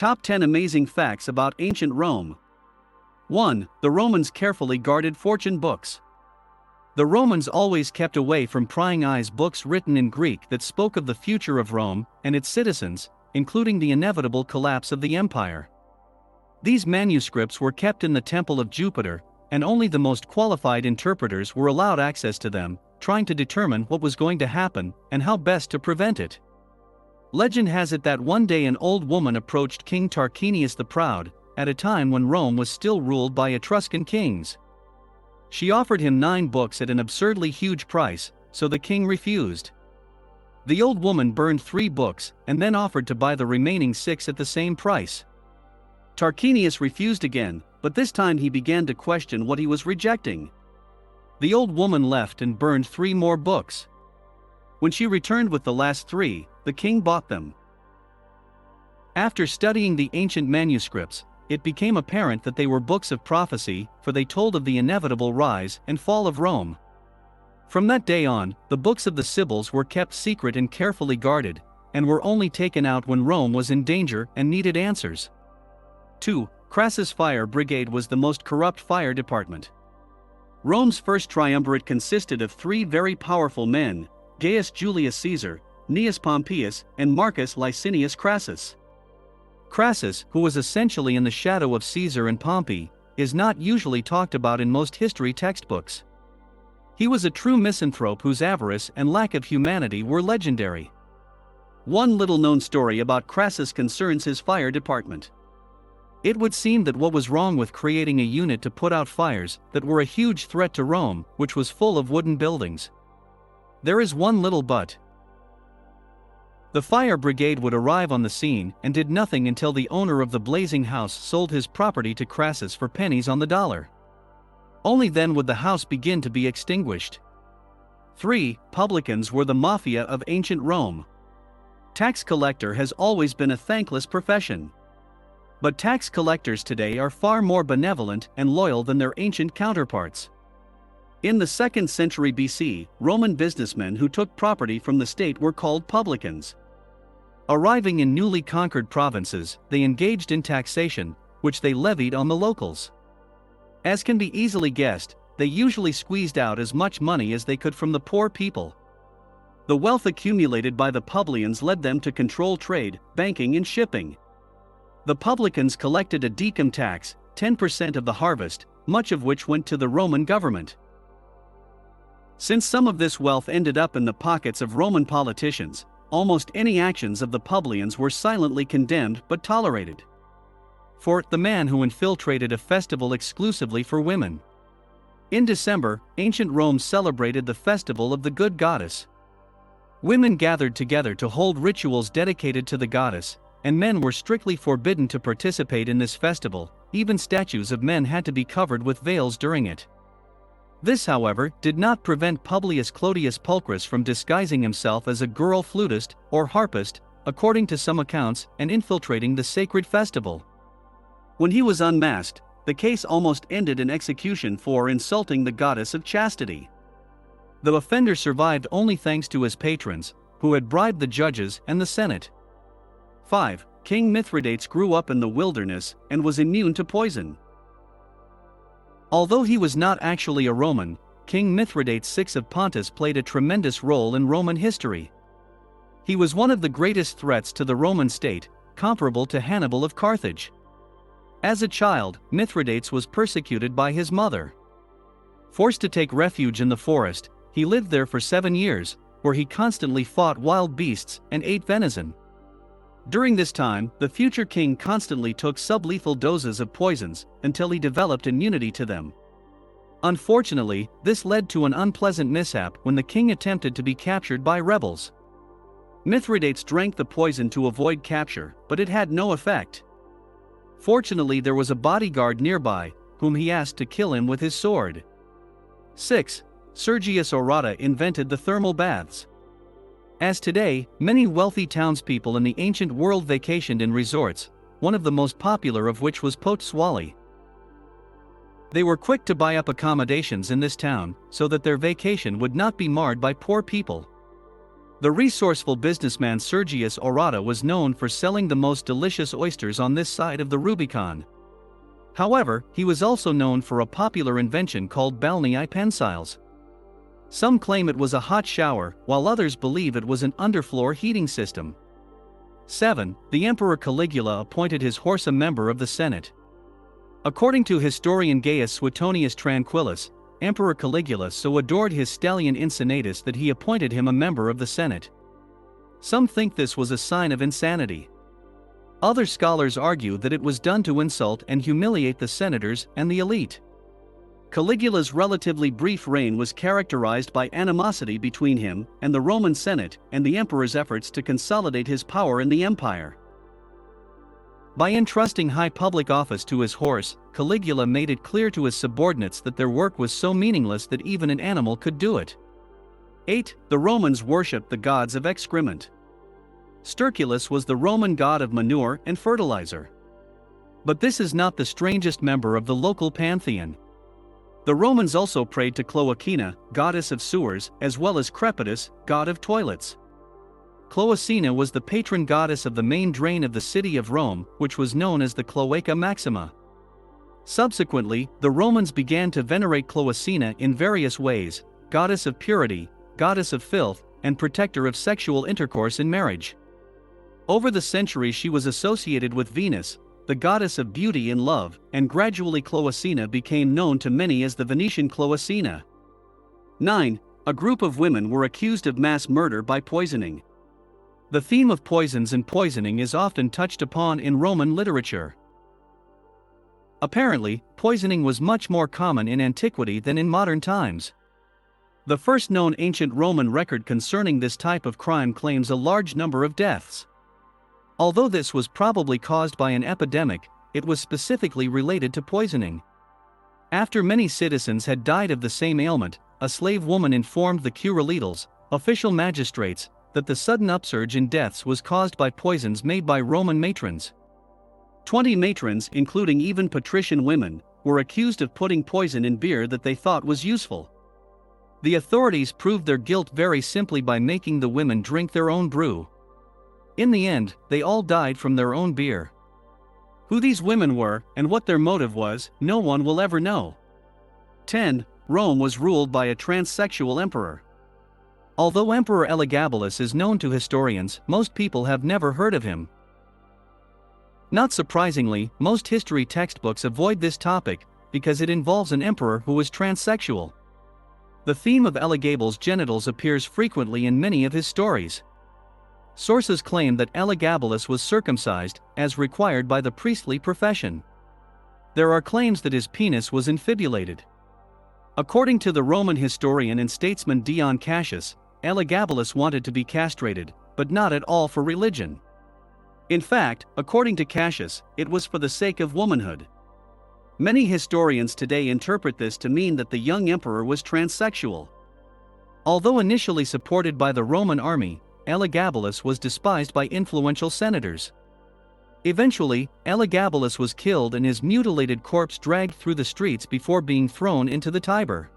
Top 10 Amazing Facts About Ancient Rome. 1. The Romans carefully guarded fortune books. The Romans always kept away from prying eyes books written in Greek that spoke of the future of Rome and its citizens, including the inevitable collapse of the empire. These manuscripts were kept in the Temple of Jupiter, and only the most qualified interpreters were allowed access to them, trying to determine what was going to happen and how best to prevent it. Legend has it that one day an old woman approached King Tarquinius the Proud, at a time when Rome was still ruled by Etruscan kings. She offered him 9 books at an absurdly huge price, so the king refused. The old woman burned 3 books and then offered to buy the remaining 6 at the same price. Tarquinius refused again, but this time he began to question what he was rejecting. The old woman left and burned 3 more books. When she returned with the last 3, the king bought them. After studying the ancient manuscripts, it became apparent that they were books of prophecy, for they told of the inevitable rise and fall of Rome. From that day on, the books of the Sibyls were kept secret and carefully guarded, and were only taken out when Rome was in danger and needed answers. 2. Crassus' fire brigade was the most corrupt fire department. Rome's first triumvirate consisted of 3 very powerful men: Gaius Julius Caesar, Gnaeus Pompeius, and Marcus Licinius Crassus. Crassus, who was essentially in the shadow of Caesar and Pompey, is not usually talked about in most history textbooks. He was a true misanthrope whose avarice and lack of humanity were legendary. One little-known story about Crassus concerns his fire department. It would seem that what was wrong with creating a unit to put out fires that were a huge threat to Rome, which was full of wooden buildings. There is one little but. The fire brigade would arrive on the scene and did nothing until the owner of the blazing house sold his property to Crassus for pennies on the dollar. Only then would the house begin to be extinguished. 3. Publicans were the mafia of ancient Rome. Tax collector has always been a thankless profession. But tax collectors today are far more benevolent and loyal than their ancient counterparts. In the 2nd century BC, Roman businessmen who took property from the state were called publicans. Arriving in newly conquered provinces, they engaged in taxation, which they levied on the locals. As can be easily guessed, they usually squeezed out as much money as they could from the poor people. The wealth accumulated by the publicans led them to control trade, banking, and shipping. The publicans collected a decum tax, 10% of the harvest, much of which went to the Roman government. Since some of this wealth ended up in the pockets of Roman politicians, almost any actions of the publicans were silently condemned but tolerated. 4. The man who infiltrated a festival exclusively for women. In December, ancient Rome celebrated the festival of the good goddess. Women gathered together to hold rituals dedicated to the goddess, and men were strictly forbidden to participate in this festival. Even statues of men had to be covered with veils during it. This, however, did not prevent Publius Clodius Pulchris from disguising himself as a girl flutist or harpist, according to some accounts, and infiltrating the sacred festival. When he was unmasked, the case almost ended in execution for insulting the goddess of chastity. The offender survived only thanks to his patrons, who had bribed the judges and the Senate. 5. King Mithridates grew up in the wilderness and was immune to poison. Although he was not actually a Roman, King Mithridates VI of Pontus played a tremendous role in Roman history. He was one of the greatest threats to the Roman state, comparable to Hannibal of Carthage. As a child, Mithridates was persecuted by his mother. Forced to take refuge in the forest, he lived there for 7 years, where he constantly fought wild beasts and ate venison. During this time, the future king constantly took sublethal doses of poisons until he developed immunity to them. Unfortunately, this led to an unpleasant mishap when the king attempted to be captured by rebels. Mithridates drank the poison to avoid capture, but it had no effect. Fortunately, there was a bodyguard nearby, whom he asked to kill him with his sword. 6. Sergius Orata invented the thermal baths. As today, many wealthy townspeople in the ancient world vacationed in resorts, one of the most popular of which was Pozzuoli. They were quick to buy up accommodations in this town, so that their vacation would not be marred by poor people. The resourceful businessman Sergius Orata was known for selling the most delicious oysters on this side of the Rubicon. However, he was also known for a popular invention called balnei pensiles. Some claim it was a hot shower, while others believe it was an underfloor heating system. 7. The Emperor Caligula appointed his horse a member of the Senate. According to historian Gaius Suetonius Tranquillus, Emperor Caligula so adored his stallion Cincinnatus that he appointed him a member of the Senate. Some think this was a sign of insanity. Other scholars argue that it was done to insult and humiliate the senators and the elite. Caligula's relatively brief reign was characterized by animosity between him and the Roman Senate and the emperor's efforts to consolidate his power in the empire. By entrusting high public office to his horse, Caligula made it clear to his subordinates that their work was so meaningless that even an animal could do it. 8. The Romans worshipped the gods of excrement. Sterculus was the Roman god of manure and fertilizer. But this is not the strangest member of the local pantheon. The Romans also prayed to Cloacina, goddess of sewers, as well as Crepitus, god of toilets. Cloacina was the patron goddess of the main drain of the city of Rome, which was known as the Cloaca Maxima. Subsequently, the Romans began to venerate Cloacina in various ways: goddess of purity, goddess of filth, and protector of sexual intercourse in marriage. Over the centuries she was associated with Venus, the goddess of beauty and love, and gradually Cloacina became known to many as the Venetian Cloacina. 9. A group of women were accused of mass murder by poisoning. The theme of poisons and poisoning is often touched upon in Roman literature. Apparently, poisoning was much more common in antiquity than in modern times. The first known ancient Roman record concerning this type of crime claims a large number of deaths. Although this was probably caused by an epidemic, it was specifically related to poisoning. After many citizens had died of the same ailment, a slave woman informed the Curulitals, official magistrates, that the sudden upsurge in deaths was caused by poisons made by Roman matrons. 20 matrons, including even patrician women, were accused of putting poison in beer that they thought was useful. The authorities proved their guilt very simply by making the women drink their own brew. In the end, they all died from their own beer. Who these women were, and what their motive was, no one will ever know. 10. Rome was ruled by a transsexual emperor. Although Emperor Elagabalus is known to historians, most people have never heard of him. Not surprisingly, most history textbooks avoid this topic because it involves an emperor who was transsexual. The theme of Elagabalus' genitals appears frequently in many of his stories. Sources claim that Elagabalus was circumcised, as required by the priestly profession. There are claims that his penis was infibulated. According to the Roman historian and statesman Dion Cassius, Elagabalus wanted to be castrated, but not at all for religion. In fact, according to Cassius, it was for the sake of womanhood. Many historians today interpret this to mean that the young emperor was transsexual. Although initially supported by the Roman army, Elagabalus was despised by influential senators. Eventually, Elagabalus was killed and his mutilated corpse dragged through the streets before being thrown into the Tiber.